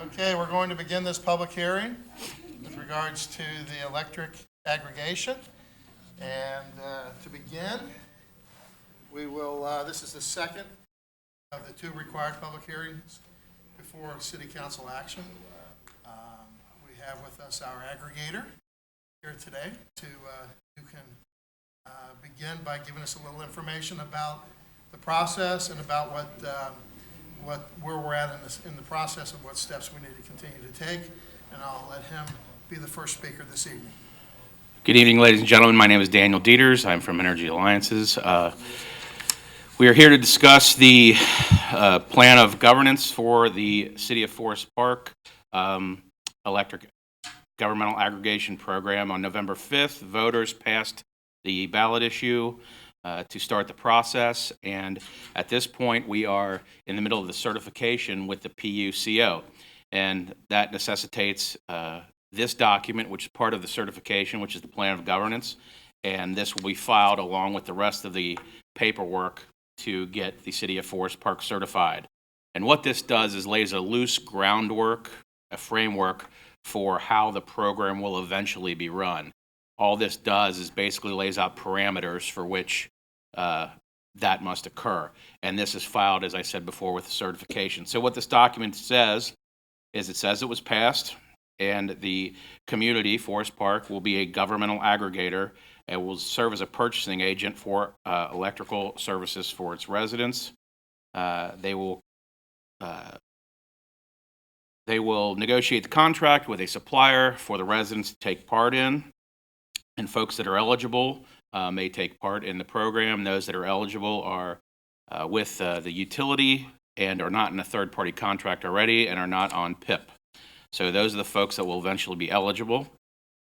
Okay, we're going to begin this public hearing with regards to the electric aggregation. And to begin, we will, this is the second of the two required public hearings before city council action. We have with us our aggregator here today who can begin by giving us a little information about the process and about where we're at in the process of what steps we need to continue to take, and I'll let him be the first speaker this evening. Good evening, ladies and gentlemen. My name is Daniel Dieters. I'm from Energy Alliances. We are here to discuss the plan of governance for the City of Forest Park electric governmental aggregation program. On November 5th, voters passed the ballot issue to start the process, and at this point we are in the middle of the certification with the PUCO, and that necessitates this document, which is part of the certification, which is the plan of governance, and this will be filed along with the rest of the paperwork to get the City of Forest Park certified. And what this does is lays a loose groundwork, a framework for how the program will eventually be run. All this does is basically lays out parameters for which that must occur. And this is filed, as I said before, with the certification. So what this document says is it says it was passed, and the community, Forest Park, will be a governmental aggregator and will serve as a purchasing agent for electrical services for its residents. They will negotiate the contract with a supplier for the residents to take part in, and folks that are eligible may take part in the program. Those that are eligible are with the utility and are not in a third-party contract already and are not on PIP. So those are the folks that will eventually be eligible.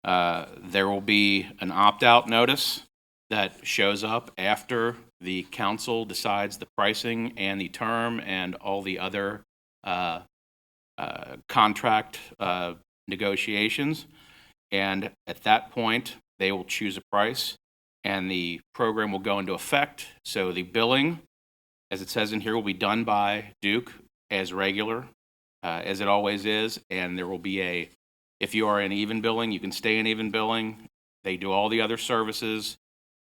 There will be an opt-out notice that shows up after the council decides the pricing and the term and all the other contract negotiations. And at that point, they will choose a price and the program will go into effect. So the billing, as it says in here, will be done by Duke as regular, as it always is. And there will be if you are in even billing, you can stay in even billing. They do all the other services.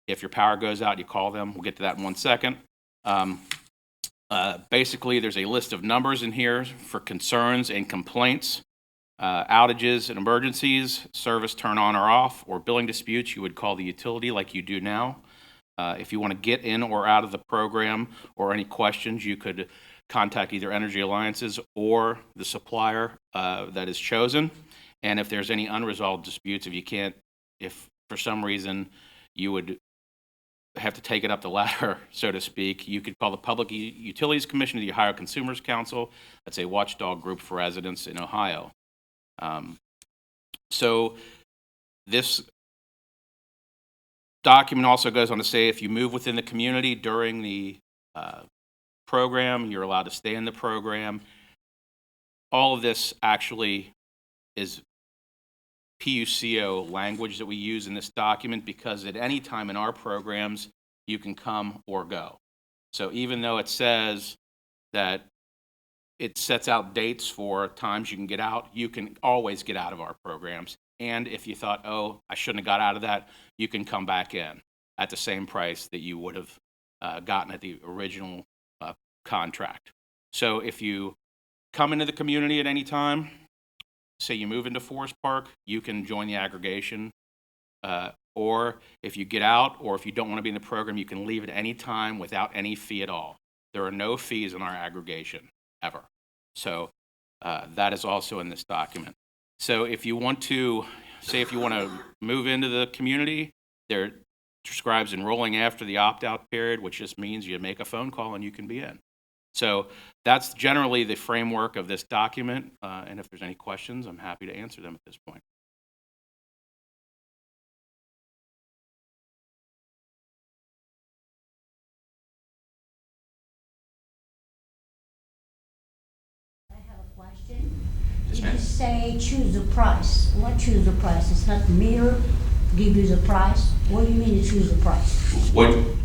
If your power goes out, you call them. We'll get to that in 1 second. Basically, there's a list of numbers in here for concerns and complaints. Outages and emergencies, service turn on or off, or billing disputes, you would call the utility like you do now. If you want to get in or out of the program or any questions, you could contact either Energy Alliances or the supplier that is chosen. And if there's any unresolved disputes, if for some reason you would have to take it up the ladder, so to speak, you could call the Public Utilities Commission of the Ohio Consumers Council. That's a watchdog group for residents in Ohio. So this document also goes on to say if you move within the community during the program, you're allowed to stay in the program. All of this actually is PUCO language that we use in this document because at any time in our programs, you can come or go. So even though it says that it sets out dates for times you can get out, you can always get out of our programs. And if you thought, oh, I shouldn't have got out of that, you can come back in at the same price that you would have gotten at the original contract. So if you come into the community at any time, say you move into Forest Park, you can join the aggregation. Or if you get out or if you don't want to be in the program, you can leave at any time without any fee at all. There are no fees in our aggregation ever. So that is also in this document. So if you want to, if you want to move into the community, there describes enrolling after the opt-out period, which just means you make a phone call and you can be in. So that's generally the framework of this document. And if there's any questions, I'm happy to answer them at this point. You say choose the price. What choose the price? It's not meter give you the price. What do you mean to choose the price?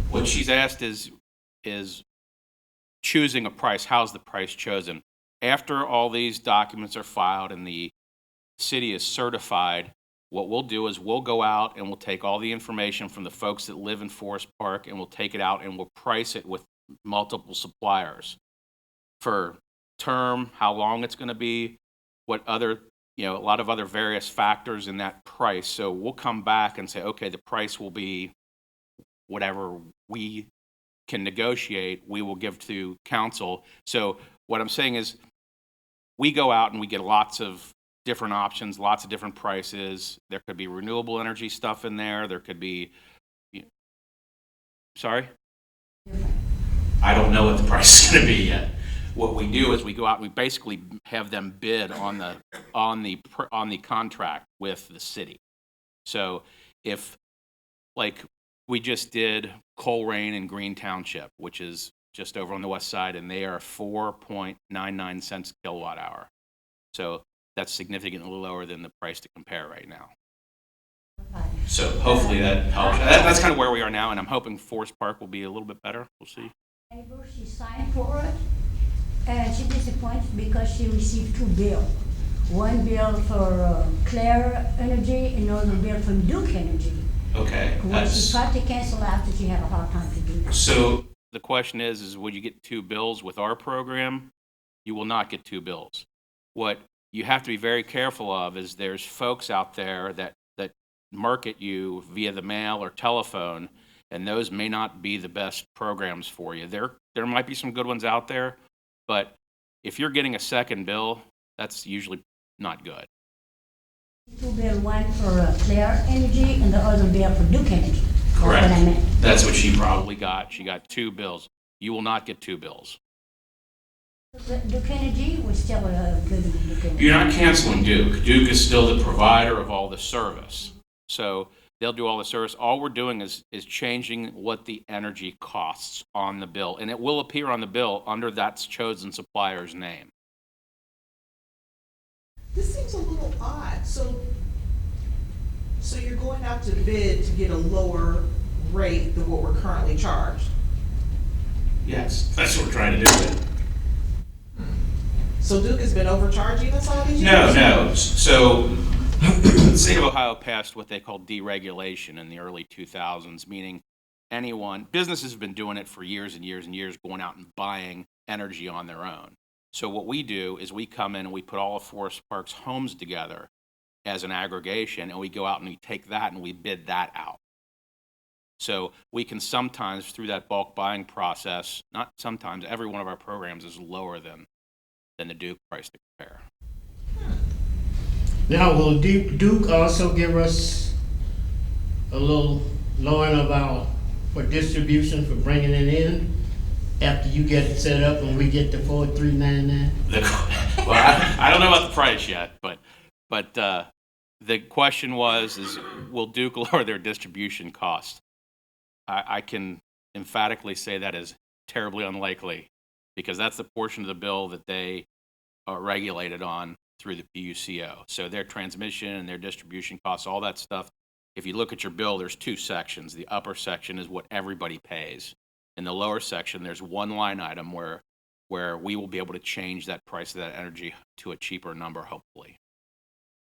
What she's asked is choosing a price. How's the price chosen? after all these documents are filed and the city is certified, what we'll do is we'll go out and we'll take all the information from the folks that live in Forest Park and we'll take it out and we'll price it with multiple suppliers for term, how long it's going to be, what other, a lot of other various factors in that price. So we'll come back and say, okay, the price will be whatever we can negotiate, we will give to council. So what I'm saying is we go out and we get lots of different options, lots of different prices. There could be renewable energy stuff in there. There could be, sorry? I don't know what the price is going to be yet. What we do is we go out and we basically have them bid on the contract with the city. So if, like, we just did Colerain in Green Township, which is just over on the west side, and they are 4.99 cents a kilowatt hour. So that's significantly lower than the price to compare right now. So hopefully that helps. That's kind of where we are now, and I'm hoping Forest Park will be a little bit better. We'll see. Neighbor, she signed for it, and she disappointed because she received 2 bills. One bill for Claire Energy, and another bill from Duke Energy. Okay. When she tried to cancel after, she had a hard time to do that. So the question is would you get 2 bills with our program? You will not get 2 bills. What you have to be very careful of is there's folks out there that market you via the mail or telephone, and those may not be the best programs for you. There might be some good ones out there, but if you're getting a second bill, that's usually not good. 2 bills, one for Claire Energy and the other bill for Duke Energy. Correct. That's what I meant. That's what she probably got. She got 2 bills. You will not get 2 bills. Duke Energy was still good Duke Energy. You're not canceling Duke. Duke is still the provider of all the service. So they'll do all the service. All we're doing is changing what the energy costs on the bill. And it will appear on the bill under that chosen supplier's name. This seems a little odd. So you're going out to bid to get a lower rate than what we're currently charged? Yes, that's what we're trying to do. So Duke has been overcharging us all these years? No. So the state of Ohio passed what they call deregulation in the early 2000s, meaning businesses have been doing it for years and years and years, going out and buying energy on their own. So what we do is we come in and we put all of Forest Park's homes together as an aggregation, and we go out and we take that and we bid that out. So we can sometimes, through that bulk buying process, not sometimes, every one of our programs is lower than the Duke price to compare. Now, will Duke also give us a little lowering of for distribution for bringing it in after you get it set up and we get the 4399? Well, I don't know about the price yet, but the question is will Duke lower their distribution cost? I can emphatically say that is terribly unlikely, because that's the portion of the bill that they are regulated on through the PUCO. So their transmission and their distribution costs, all that stuff, if you look at your bill, there's 2 sections. The upper section is what everybody pays. In the lower section, there's one line item where we will be able to change that price of that energy to a cheaper number, hopefully.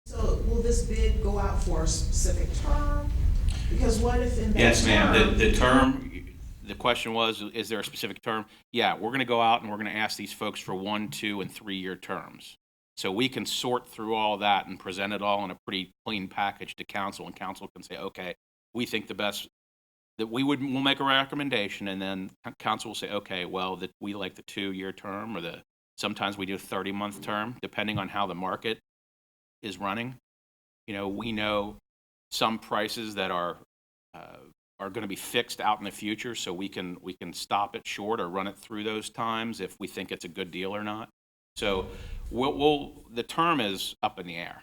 So will this bid go out for a specific term? Because what if in that Yes, ma'am. The term, the question was, is there a specific term? Yeah, we're going to go out and we're going to ask these folks for 1, 2, and 3-year terms. So we can sort through all that and present it all in a pretty clean package to council, and council can say, okay, we think the best, that we'll make a recommendation, and then council will say, okay, well, that we like the 2-year term, or sometimes we do a 30-month term, depending on how the market is running. We know some prices that are going to be fixed out in the future, so we can stop it short or run it through those times if we think it's a good deal or not. So the term is up in the air.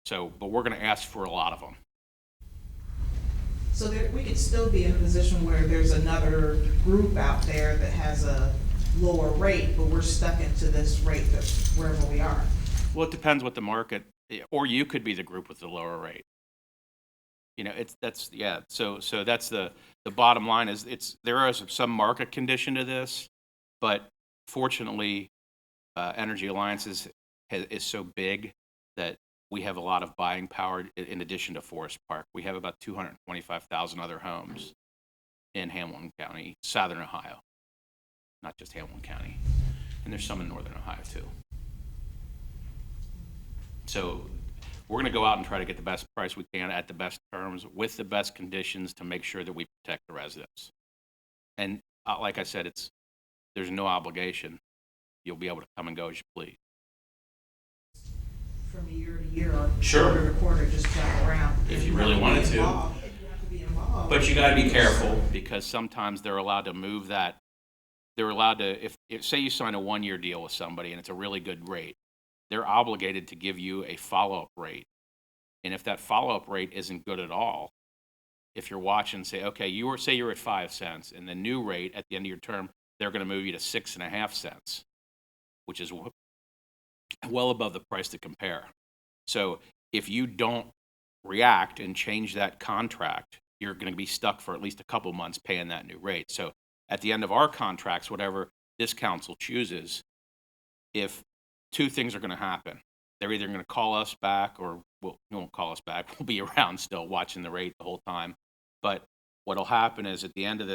So, but we're going to ask for a lot of them. So we could still be in a position where there's another group out there that has a lower rate, but we're stuck into this rate that wherever we are. Well, it depends what the market, or you could be the group with the lower rate. So that's the bottom line is there is some market condition to this, but fortunately, Energy Alliances is so big that we have a lot of buying power in addition to Forest Park. We have about 225,000 other homes in Hamilton County, Southern Ohio, not just Hamilton County. And there's some in Northern Ohio too. So we're going to go out and try to get the best price we can at the best terms with the best conditions to make sure that we protect the residents. And like I said, there's no obligation. You'll be able to come and go as you please. From year to year or Sure. quarter to quarter, just jump around. If you really wanted to. You have to be involved. But you got to be careful because sometimes they're allowed to move that. They're allowed to, if say you sign a 1-year deal with somebody and it's a really good rate, they're obligated to give you a follow-up rate. And if that follow-up rate isn't good at all, if you're watching, say, okay, say you're at 5 cents, and the new rate at the end of your term, they're going to move you to 6.5 cents, which is well above the price to compare. So if you don't react and change that contract, you're going to be stuck for at least a couple months paying that new rate. So at the end of our contracts, whatever this council chooses, if 2 things are going to happen, they're either going to call us back or you won't call us back. We'll be around still watching the rate the whole time. But what'll happen is at the end of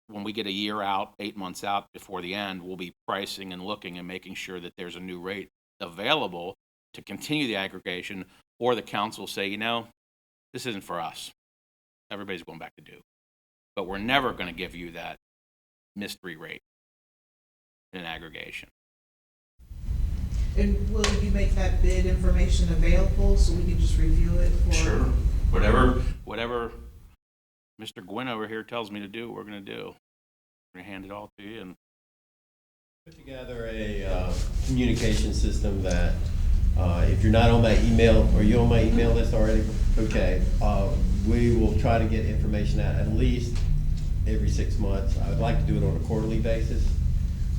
when we get a year out, 8 months out before the end, we'll be pricing and looking and making sure that there's a new rate available to continue the aggregation, or the council will say, this isn't for us. Everybody's going back to Duke. But we're never going to give you that mystery rate in an aggregation. And will you make that bid information available so we can just review it for? Sure. Whatever Mr. Gwynn over here tells me to do, we're going to do. We're going to hand it all to you. And put together a communication system that if you're not on my email, are you on my email list already? Okay. We will try to get information out at least every 6 months. I would like to do it on a quarterly basis,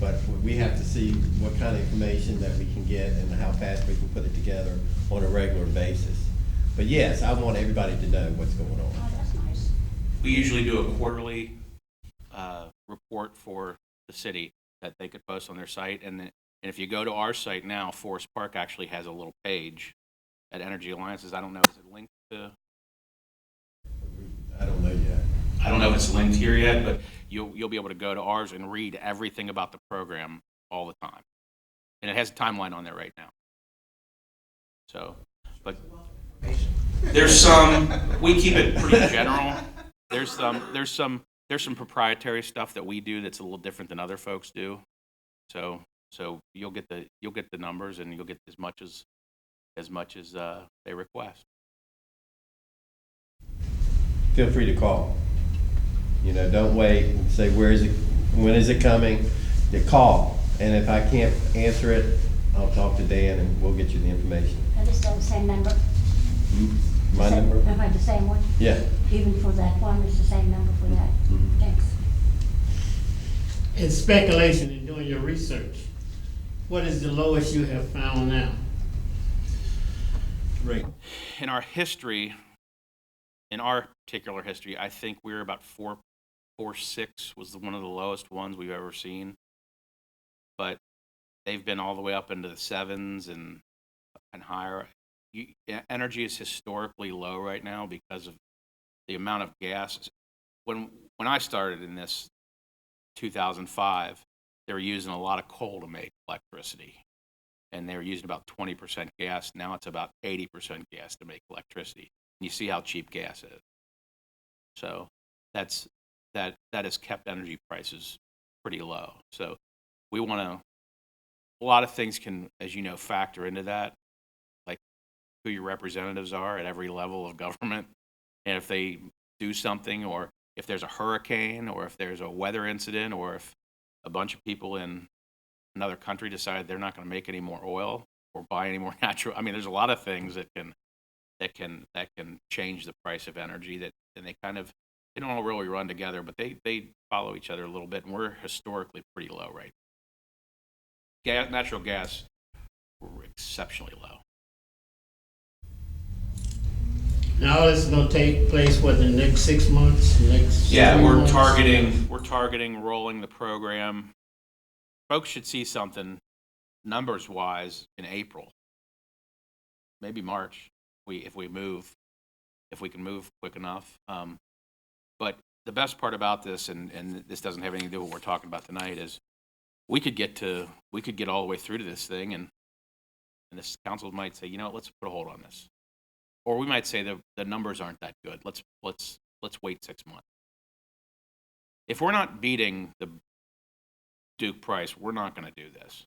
but we have to see what kind of information that we can get and how fast we can put it together on a regular basis. But yes, I want everybody to know what's going on. Oh, that's nice. we usually do a quarterly report for the city that they could post on their site. And if you go to our site now, Forest Park actually has a little page at Energy Alliances. I don't know, is it linked to? I don't know yet. I don't know if it's linked here yet, but you'll be able to go to ours and read everything about the program all the time. And it has a timeline on there right now. So, but there's some, we keep it pretty general. There's some proprietary stuff that we do that's a little different than other folks do. So you'll get the numbers and you'll get as much as they request. Feel free to call. You know, don't wait and say, where is it, when is it coming? You call, and if I can't answer it, I'll talk to Dan and we'll get you the information. That is the same number? My number? Am I the same one? Yeah. Even for that one, it's the same number for that? Mhm. Thanks. In speculation and doing your research, what is the lowest you have found now? Right. In our history, in our particular history, I think we're about 4.6 was one of the lowest ones we've ever seen. But they've been all the way up into the 7s and higher. Energy is historically low right now because of the amount of gas. When I started in this 2005, they were using a lot of coal to make electricity, and they were using about 20% gas. Now it's about 80% gas to make electricity. And you see how cheap gas is. So that has kept energy prices pretty low. So we want to. A lot of things can, as you know, factor into that, like who your representatives are at every level of government, and if they do something, or if there's a hurricane, or if there's a weather incident, or if a bunch of people in another country decide they're not going to make any more oil or buy any more natural. I mean, there's a lot of things that can change the price of energy. They don't all really run together, but they follow each other a little bit, and we're historically pretty low right now. Natural gas, we're exceptionally low. Now this is gonna take place, what, in the next 6 months, next? Yeah, 3 we're months? targeting rolling the program. Folks should see something numbers wise in April, maybe March, if we can move quick enough. But the best part about this, and this doesn't have anything to do with what we're talking about tonight, is we could get all the way through to this thing, and this council might say, you know what, let's put a hold on this. Or we might say the numbers aren't that good. Let's wait 6 months. If we're not beating the Duke price, we're not going to do this.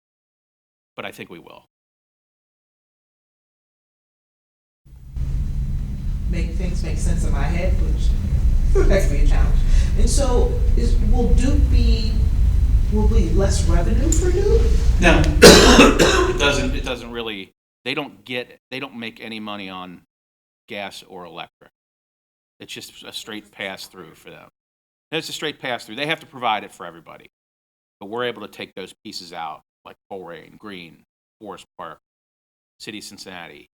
But I think we will. Make things make sense in my head, which that could be a challenge. And so, will be less revenue for Duke? No, it doesn't really. They don't make any money on gas or electric. It's just a straight pass through for them. It's a straight pass through. They have to provide it for everybody, but we're able to take those pieces out, like Coleraine, Green, Forest Park, City of Cincinnati,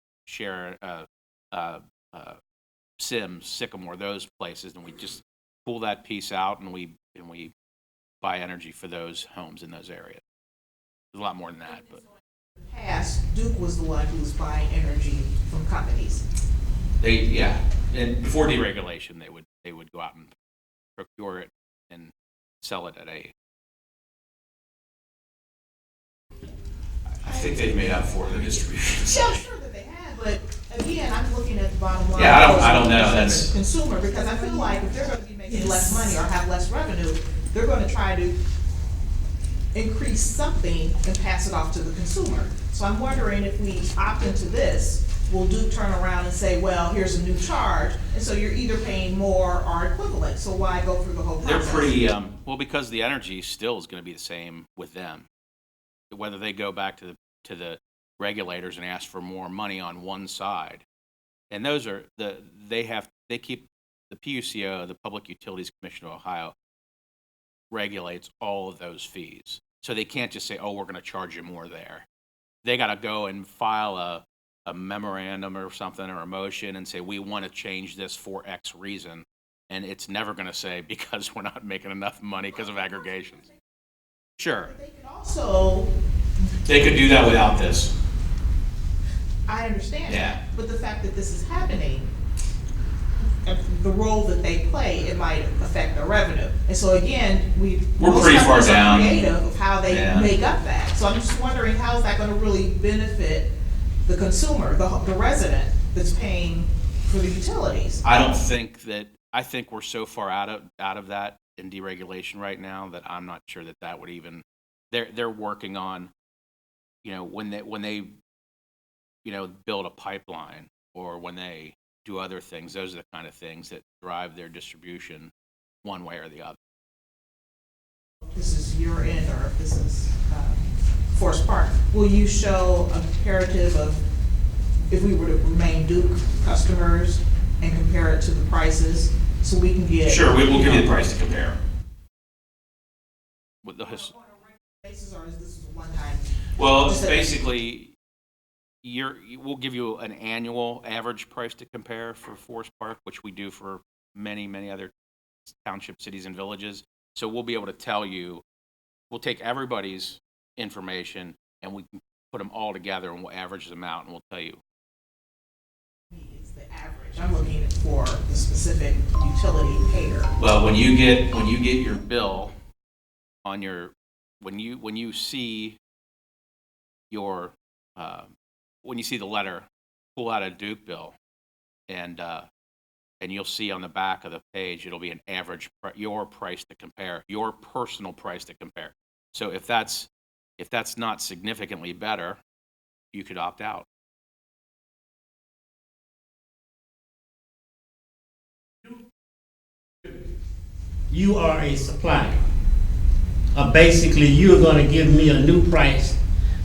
Sims, Sycamore, those places, and we just pull that piece out, and we buy energy for those homes in those areas. There's a lot more than that, but In the past, Duke was the one who was buying energy from companies. and before deregulation, they would go out and procure it and sell it at a. I think they've made up for the distribution. Yeah, I'm sure that they have, but again, I'm looking at the bottom line. Yeah, I don't know. That's consumer, because I feel like if they're gonna be making less money or have less revenue, they're gonna try to increase something and pass it off to the consumer. So I'm wondering if we opt into this, will Duke turn around and say, well, here's a new charge, and so you're either paying more or equivalent, so why go through the whole process? they're pretty well, because the energy still is going to be the same with them. Whether they go back to the regulators and ask for more money on one side, and those are they keep the PUCO, the Public Utilities Commission of Ohio, regulates all of those fees. So they can't just say, oh, we're going to charge you more there. They got to go and file a memorandum or something, or a motion, and say, we want to change this for X reason. And it's never going to say, because we're not making enough money because of aggregations. Sure. They could also, They could do that without this. I understand Yeah. that, but the fact that this is happening, the role that they play, it might affect their revenue. And so again, We're most pretty far companies are down. creative of how they Yeah. make up that. So I'm just wondering, how is that gonna really benefit the consumer, the resident that's paying for the utilities? I think we're so far out of that in deregulation right now that I'm not sure that would even, they're working on, when they build a pipeline, or when they do other things, those are the kind of things that drive their distribution one way or the other. This is your end, or if this is Forest Park, will you show a comparative of if we were to remain Duke customers and compare it to the prices, so we can get? Sure, we will give you the price to compare. With the basis, or is this a one-time? Well, Just a- basically, we'll give you an annual average price to compare for Forest Park, which we do for many, many other township cities and villages. So we'll be able to tell you, we'll take everybody's information and we can put them all together and we'll average them out and we'll tell you. It's the average. I'm looking for the specific utility payer. Well, when you get your bill on your, when you see your, when you see the letter, pull out a Duke bill, and you'll see on the back of the page, it'll be an average, your price to compare, your personal price to compare. So if that's not significantly better, you could opt out. You are a supplier. Basically, you're gonna give me a new price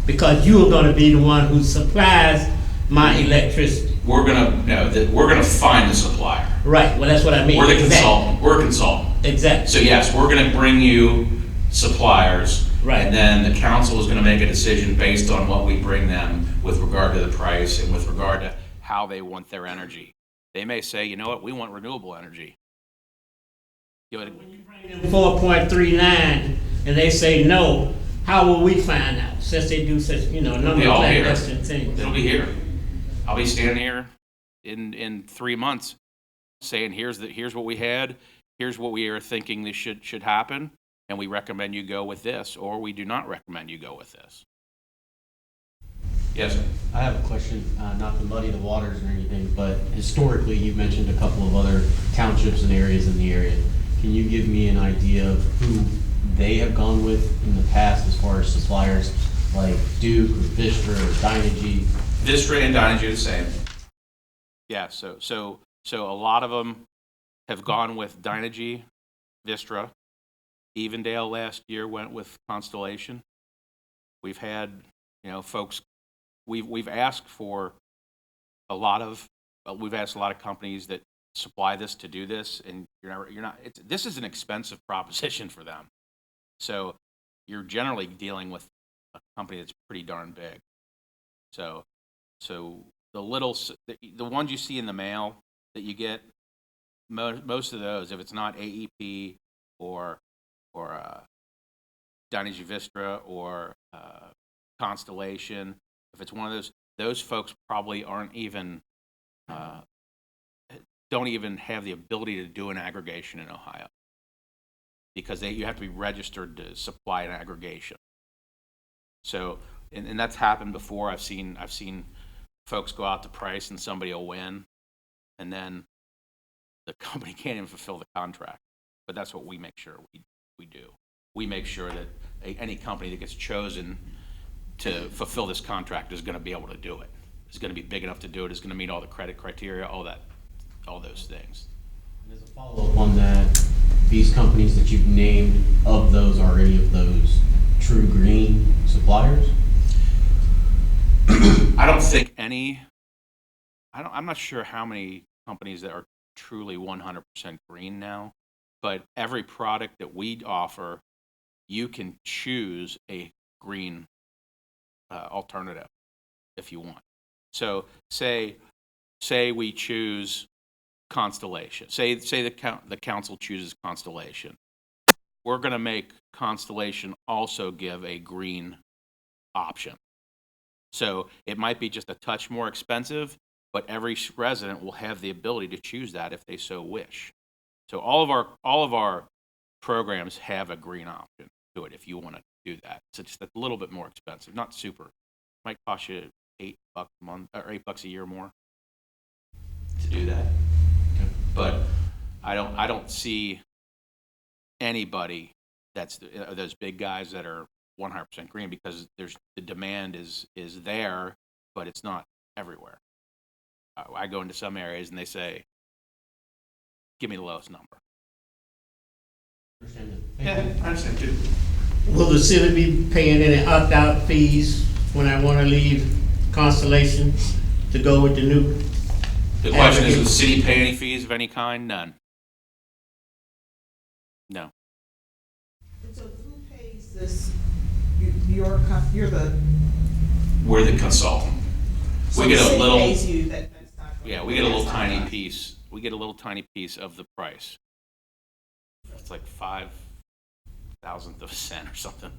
because you're gonna be the one who supplies my electricity. We're gonna find the supplier. Right, well, that's what I mean. We're the Exactly. consultant. We're a consultant. Exactly. So yes, we're gonna bring you suppliers. Right. And then the council is gonna make a decision based on what we bring them with regard to the price and with regard to how they want their energy. They may say, you know what, we want renewable energy. You know, 4.39, and they say no. how will we find out, since they do such, a number be of all here. clandestine things? It'll be here. I'll be standing here in 3 months saying, here's what we had, here's what we are thinking this should happen, and we recommend you go with this, or we do not recommend you go with this. Yes, sir. I have a question, not to muddy the waters or anything, but historically, you've mentioned a couple of other townships and areas in the area. Can you give me an idea of who they have gone with in the past as far as suppliers, like Duke or Vistra or Dynegy? Vistra and Dynegy are the same. Yeah, so a lot of them have gone with Dynegy, Vistra. Evendale last year went with Constellation. We've had, folks. We've asked for we've asked a lot of companies that supply this to do this, and this is an expensive proposition for them. So you're generally dealing with a company that's pretty darn big. So the ones you see in the mail that you get, most of those, if it's not AEP or Dynegy Vistra or Constellation, if it's one of those folks probably aren't even don't even have the ability to do an aggregation in Ohio, because you have to be registered to supply an aggregation. So, and that's happened before. I've seen folks go out to price and somebody will win, and then the company can't even fulfill the contract. But that's what we make sure we do. We make sure that any company that gets chosen to fulfill this contract is going to be able to do it. Is going to be big enough to do it. Is going to meet all the credit criteria, all those things. And as a follow-up on that, these companies that you've named, of those, are any of those true green suppliers? I don't think any. I'm not sure how many companies that are truly 100% green now, but every product that we offer, you can choose a green alternative if you want. So say we choose Constellation. Say the council chooses Constellation. We're going to make Constellation also give a green option. So it might be just a touch more expensive, but every resident will have the ability to choose that if they so wish. So all of our programs have a green option to it if you want to do that. So just a little bit more expensive, not super. Might cost you $8 a month or $8 a year more to do that. But I don't see anybody those big guys that are 100% green, because the demand is there, but it's not everywhere. I go into some areas and they say, "Give me the lowest number." Yeah, I understand too. Will the city be paying any opt-out fees when I want to leave Constellation to go with the new? The question is, does the city pay any fees of any kind? None. No. And so who pays this? You're We're the consultant. so We the get a city little, pays you that's not. yeah, we get a little that's not tiny us. piece. We get a little tiny piece of the price. It's like 5/1000th of a cent or something.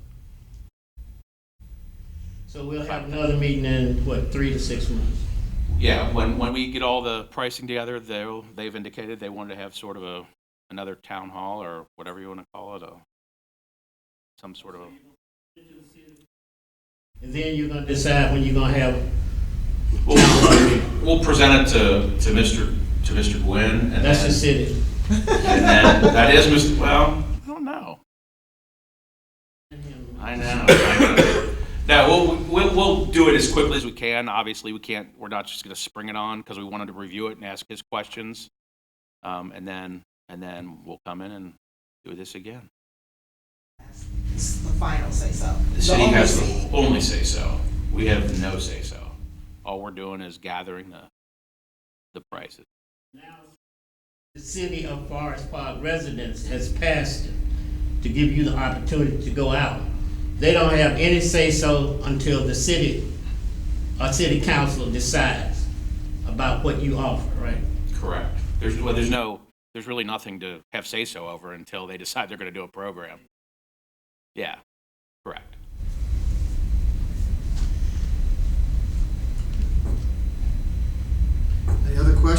So we'll have another meeting in, 3 to 6 months? Yeah, when we get all the pricing together, they've indicated they wanted to have sort of another town hall, or whatever you want to call it, some sort of. And then you're gonna decide when you're gonna have. We'll present it to Mr. Gwynn, and That's then, the city. and then that is Mr. Well, I don't know. I know. No, we'll do it as quickly as we can. Obviously, we're not just going to spring it on, because we wanted to review it and ask his questions, and then we'll come in and do this again. It's the final say so. The city only has say. the only say so. We have no say so. All we're doing is gathering the prices. Now, the city of Forest Park residents has passed it to give you the opportunity to go out. They don't have any say-so until the city or city council decides about what you offer, right? Correct. There's really nothing to have say so over until they decide they're going to do a program. Yeah, correct.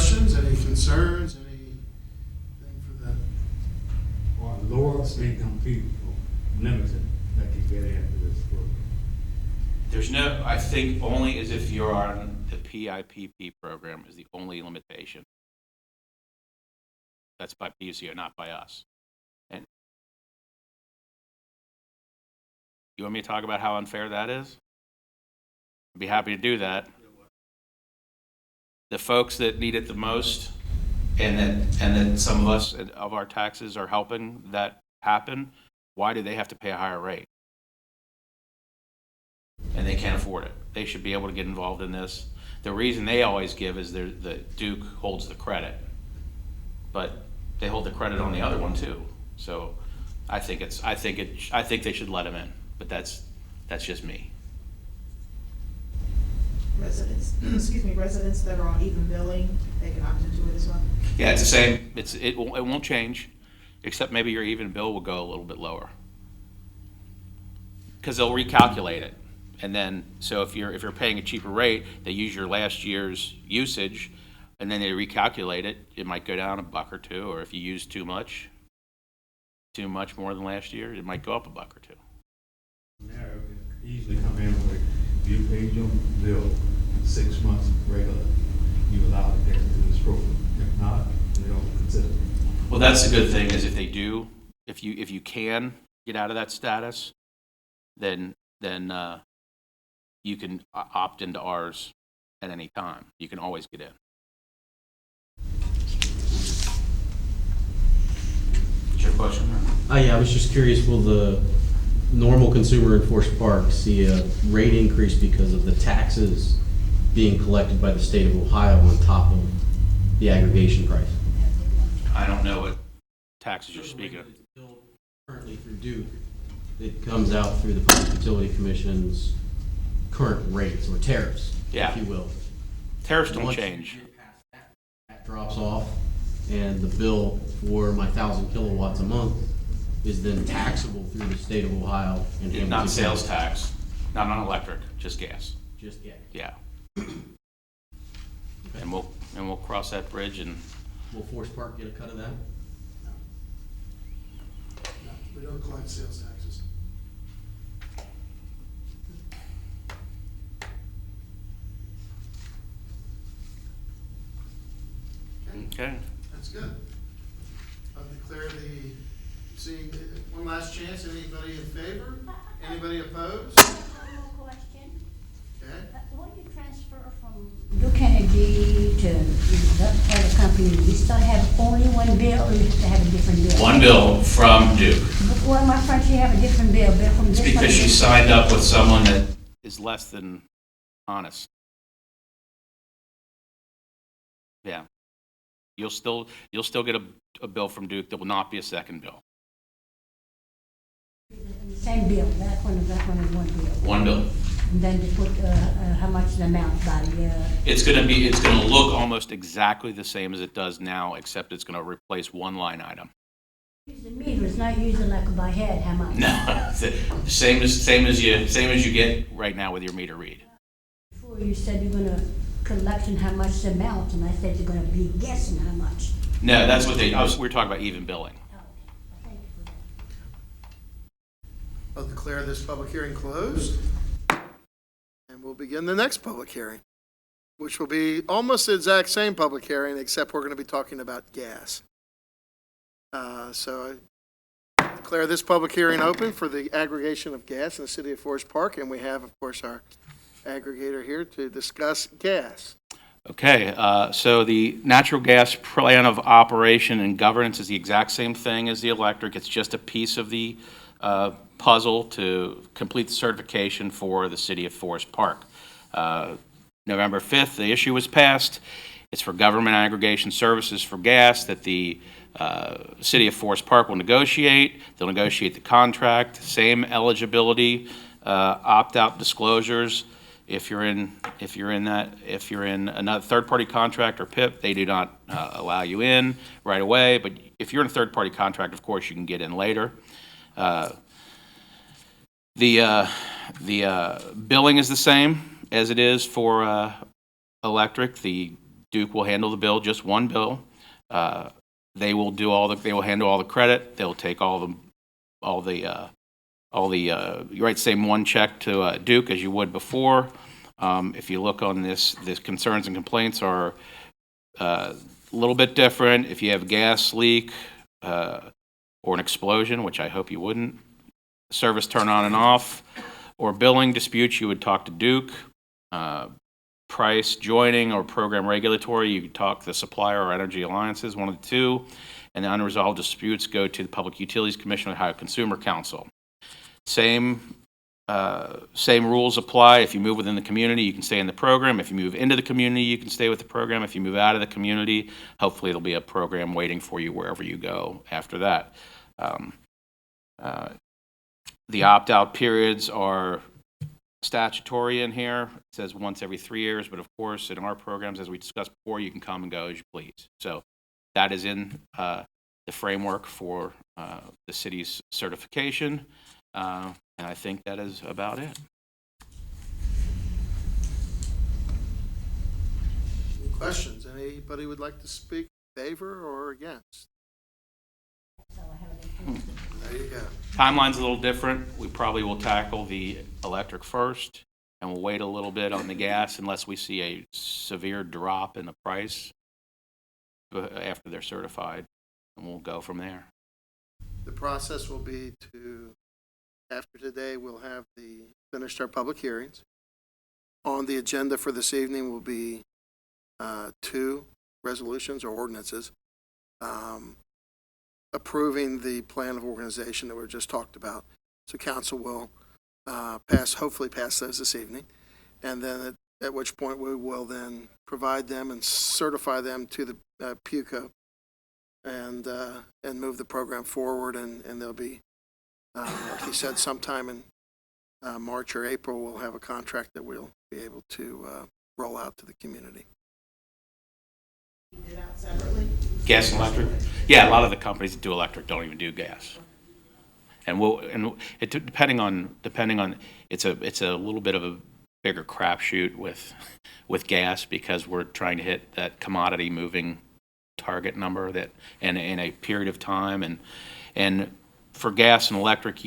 questions, any concerns, anything for the, Or lower income people, limited, that can get into this program. There's no, I think only as if you're on the PIPP program is the only limitation. That's by PCO, not by us. And you want me to talk about how unfair that is? I'd be happy to do that. The folks that need it the most, and that some of us of our taxes are helping that happen, why do they have to pay a higher rate? And they can't afford it. They should be able to get involved in this. The reason they always give is the Duke holds the credit, but they hold the credit on the other one too. So I think they should let them in, but that's just me. Residents, excuse me, residents that are on even billing, they can opt into it as well. Yeah, it's the same. It won't change, except maybe your even bill will go a little bit lower because they'll recalculate it. And then, so if you're paying a cheaper rate, they use your last year's usage, and then they recalculate it. It might go down $1 or $2, or if you use too much more than last year, it might go up $1 or $2. Now, it easily come in with, you paid your bill 6 months regular, you allowed to get into this program. If not, they don't consider it. Well, that's the good thing is if they do, if you can get out of that status, then you can opt into ours at any time. You can always get in. Is your question? Yeah, I was just curious, will the normal consumer in Forest Park see a rate increase because of the taxes being collected by the state of Ohio on top of the aggregation price? I don't know what taxes you're speaking of. Currently through Duke, it comes out through the Public Utility Commission's current rates or tariffs, Yeah. if you will. Tariffs don't Once you change. get past that drops off, and the bill for my 1,000 kilowatts a month is then taxable through the state of Ohio and Hamilton Not County. sales tax, not on electric, just gas. Just gas. Yeah. And we'll cross that bridge and Will Forest Park get a cut of that? we don't collect sales taxes. okay. That's good. I'll declare seeing, one last chance, anybody in favor? Anybody opposed? One more question. Okay. When you transfer from Duke Energy to the other company, you still have only one bill, or you have to have a different bill? One bill from Duke. Well, my friend, she have a different bill from this It's one. because she signed up with someone that is less than honest. Yeah. You'll still get a bill from Duke that will not be a second bill. The same bill, that one is one bill. One bill. And then they put, how much the amount by, It's gonna look almost exactly the same as it does now, except it's gonna replace one line item. the meter, it's not using like by head, how much? No, same as you get right now with your meter read. Before you said you're gonna collection how much the amount, and I said you're gonna be guessing how much. No, that's what we were talking about even billing. Oh, thank you for that. I'll declare this public hearing closed. And we'll begin the next public hearing, which will be almost the exact same public hearing, except we're going to be talking about gas. So I declare this public hearing open for the aggregation of gas in the city of Forest Park, and we have, of course, our aggregator here to discuss gas. Okay, so the natural gas plan of operation and governance is the exact same thing as the electric. It's just a piece of the puzzle to complete the certification for the city of Forest Park. November 5th, the issue was passed. It's for government aggregation services for gas that the city of Forest Park will negotiate. They'll negotiate the contract, same eligibility, opt-out disclosures. If you're in another third-party contract or PIP, they do not allow you in right away. But if you're in a third-party contract, of course, you can get in later. The billing is the same as it is for electric. The Duke will handle the bill, just one bill. They will handle all the credit. They'll take you write the same one check to Duke as you would before. If you look on this concerns and complaints are a little bit different. If you have a gas leak or an explosion, which I hope you wouldn't, service turn on and off, or billing disputes, you would talk to Duke. Price joining or program regulatory, you could talk to the supplier or energy alliances, one of the two. And the unresolved disputes go to the Public Utilities Commission or Ohio Consumer Council. Same rules apply. If you move within the community, you can stay in the program. If you move into the community, you can stay with the program. If you move out of the community, hopefully there'll be a program waiting for you wherever you go after that. The opt-out periods are statutory in here. It says once every 3 years, but of course, in our programs, as we discussed before, you can come and go as you please. So that is in the framework for the city's certification. And I think that is about it. Any questions? Anybody would like to speak in favor or against? There you go. Timeline's a little different. We probably will tackle the electric first, and we'll wait a little bit on the gas unless we see a severe drop in the price after they're certified, and we'll go from there. The process will be after today, we'll have finished our public hearings. On the agenda for this evening will be 2 resolutions or ordinances approving the plan of organization that we just talked about. So council will hopefully pass those this evening. And then at which point we will then provide them and certify them to the PUCO and move the program forward. And there'll be, like he said, sometime in March or April, we'll have a contract that we'll be able to roll out to the community. It out separately? Gas and electric? Yeah, a lot of the companies that do electric don't even do gas. And depending on it's a little bit of a bigger crapshoot with gas because we're trying to hit that commodity moving target number that in a period of time and for gas and electric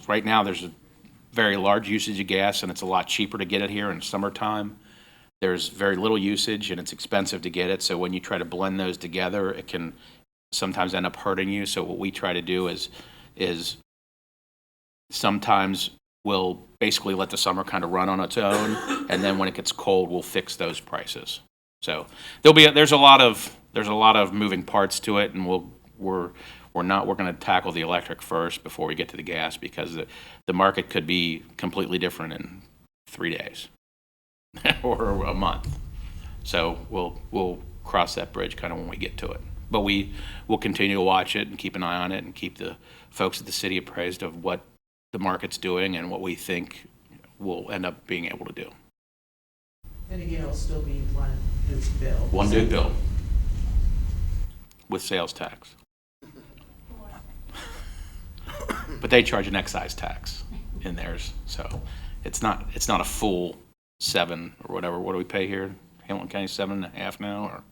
right now there's a very large usage of gas and it's a lot cheaper to get it here in summertime. There's very little usage and it's expensive to get it. So when you try to blend those together, it can sometimes end up hurting you. So what we try to do is sometimes we'll basically let the summer kind of run on its own, and then when it gets cold, we'll fix those prices. So there's a lot of moving parts to it, and we're going to tackle the electric first before we get to the gas because the market could be completely different in 3 days. or a month. So we'll cross that bridge kind of when we get to it. But we'll continue to watch it and keep an eye on it and keep the folks at the city appraised of what the market's doing and what we think we'll end up being able to do. And again, it'll still be one Duke bill. One Duke bill with sales tax. But they charge an excise tax in theirs, so it's not a full 7 or whatever. What do we pay here? Hamilton County 7.5 now, or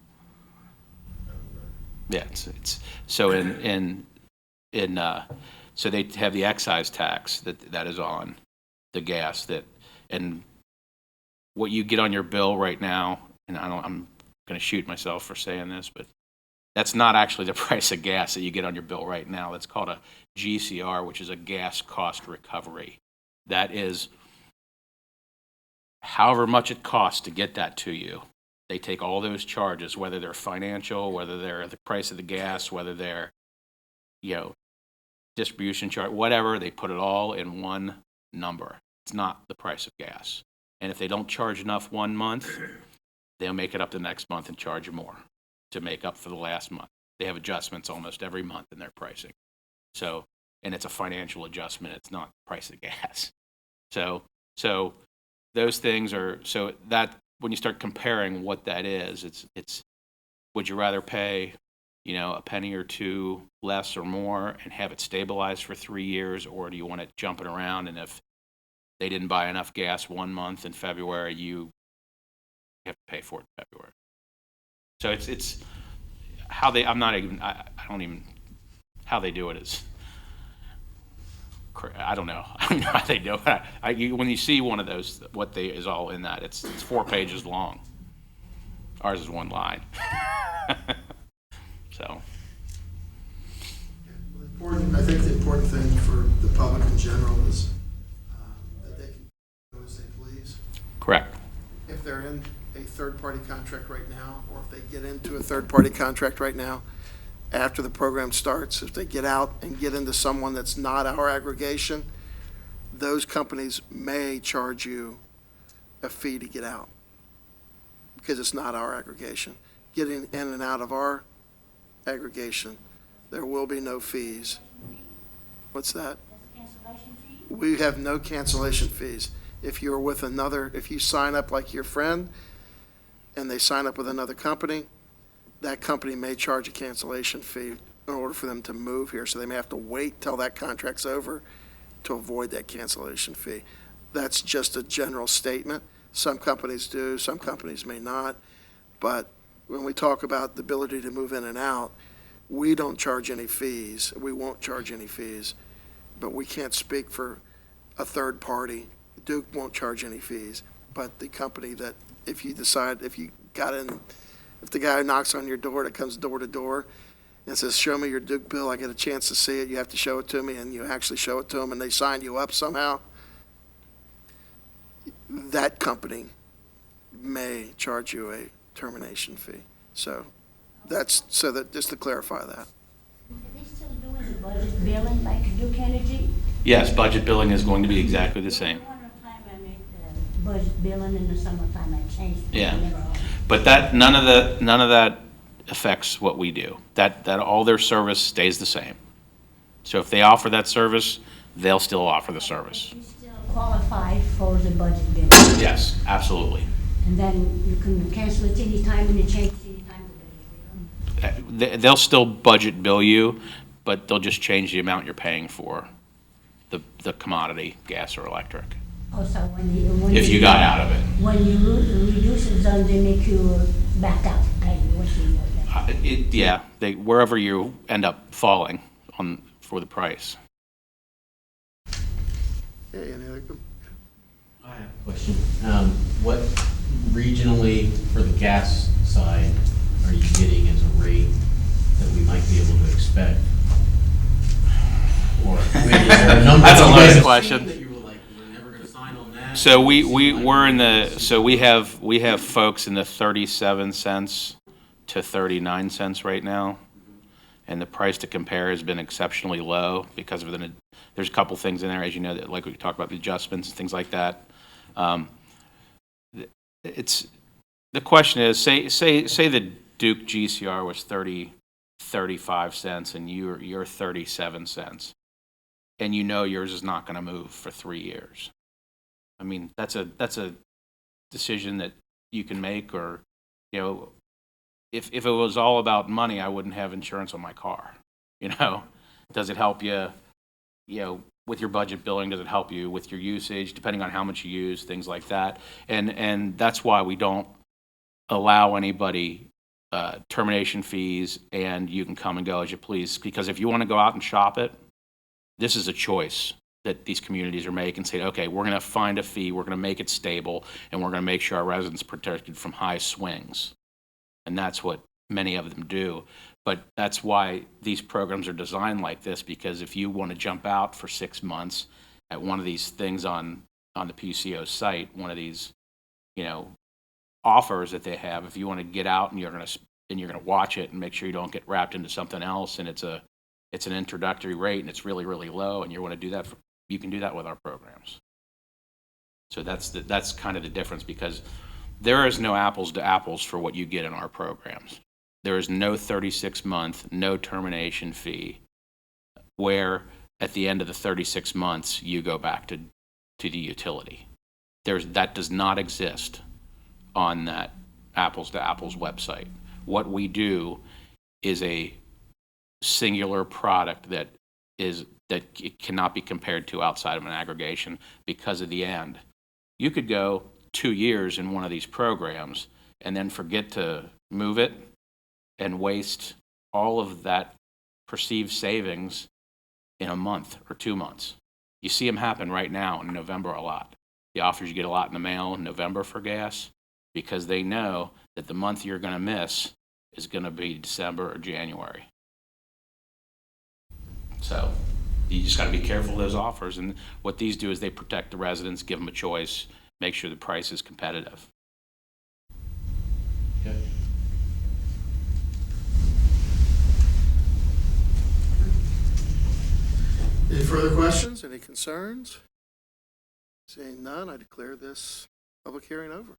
yeah, it's so so they have the excise tax that is on the gas and what you get on your bill right now. And I'm going to shoot myself for saying this, but that's not actually the price of gas that you get on your bill right now. That's called a GCR, which is a gas cost recovery. That is however much it costs to get that to you. They take all those charges, whether they're financial, whether they're the price of the gas, whether they're, distribution charge, whatever, they put it all in one number. It's not the price of gas. And if they don't charge enough one month, they'll make it up the next month and charge you more to make up for the last month. They have adjustments almost every month in their pricing. So, and it's a financial adjustment. It's not the price of gas. So those things are, so that when you start comparing what that is, it's would you rather pay, a penny or two less or more and have it stabilized for 3 years, or do you want it jumping around? And if they didn't buy enough gas 1 month in February, you you have to pay for it in February. So it's how they, I don't even, how they do it is, I don't know. I don't know how they do it. When you see one of those, what they is all in that, it's 4 pages long. Ours is 1 line. So, I think the important thing for the public in general is that they can go as they please. correct. If they're in a third-party contract right now, or if they get into a third-party contract right now, after the program starts, if they get out and get into someone that's not our aggregation, those companies may charge you a fee to get out because it's not our aggregation. Getting in and out of our aggregation, there will be no fees. What's that? Cancellation fee? We have no cancellation fees. If you're with another, if you sign up like your friend and they sign up with another company, that company may charge a cancellation fee in order for them to move here. So they may have to wait till that contract's over to avoid that cancellation fee. That's just a general statement. Some companies do, some companies may not. But when we talk about the ability to move in and out, we don't charge any fees. We won't charge any fees. But we can't speak for a third party. Duke won't charge any fees. But the company that, if you decide, if you got in, if the guy knocks on your door that comes door to door and says, show me your Duke bill, I get a chance to see it, you have to show it to me, and you actually show it to them, and they sign you up somehow, that company may charge you a termination fee. So that's, so that, just to clarify that. Are they still doing the budget billing like Duke Energy? Yes, budget billing is going to be exactly the same. The wintertime I make the budget billing, in the summertime I change it. Yeah. But that, none of that affects what we do. That all their service stays the same. So if they offer that service, they'll still offer the service. You still qualify for the budget billing. Yes, absolutely. And then you can cancel it anytime and you change it anytime the budget bill. They'll still budget bill you, but they'll just change the amount you're paying for the commodity, gas or electric, Also, when if you got out of it. When you reduce it, then they make you back out, pay what you want. Yeah, wherever you end up falling for the price. Hey, any other? I have a question. What regionally, for the gas side, are you getting as a rate that we might be able to expect? Or maybe is there a number That's a you loaded guys have question. seen that you were like, we're never gonna sign on that? So we have folks in the 37 cents to 39 cents right now, and the price to compare has been exceptionally low because of there's a couple things in there, as you know, that like we talked about the adjustments and things like that. It's the question is, say the Duke GCR was 35 cents and you're 37 cents, and you know yours is not going to move for 3 years. I mean, that's a decision that you can make, or, you know, if it was all about money, I wouldn't have insurance on my car. You know, does it help you, with your budget billing? Does it help you with your usage, depending on how much you use, things like that? And that's why we don't allow anybody termination fees, and you can come and go as you please. Because if you want to go out and shop it, this is a choice that these communities are making, saying, okay, we're going to find a fee, we're going to make it stable, and we're going to make sure our residents are protected from high swings. And that's what many of them do. But that's why these programs are designed like this, because if you want to jump out for 6 months at one of these things on the PCO site, one of these, offers that they have, if you want to get out and you're going to watch it and make sure you don't get wrapped into something else, and it's an introductory rate and it's really, really low, and you want to do that, you can do that with our programs. So that's kind of the difference, because there is no apples to apples for what you get in our programs. There is no 36-month, no termination fee, where at the end of the 36 months, you go back to the utility. That does not exist on that apples to apples website. What we do is a singular product that it cannot be compared to outside of an aggregation because of the end. You could go 2 years in one of these programs and then forget to move it and waste all of that perceived savings in a month or 2 months. You see them happen right now in November a lot. The offers, you get a lot in the mail in November for gas because they know that the month you're going to miss is going to be December or January. So you just got to be careful of those offers. And what these do is they protect the residents, give them a choice, make sure the price is competitive. Okay. Any further questions, any concerns? Seeing none, I declare this public hearing over.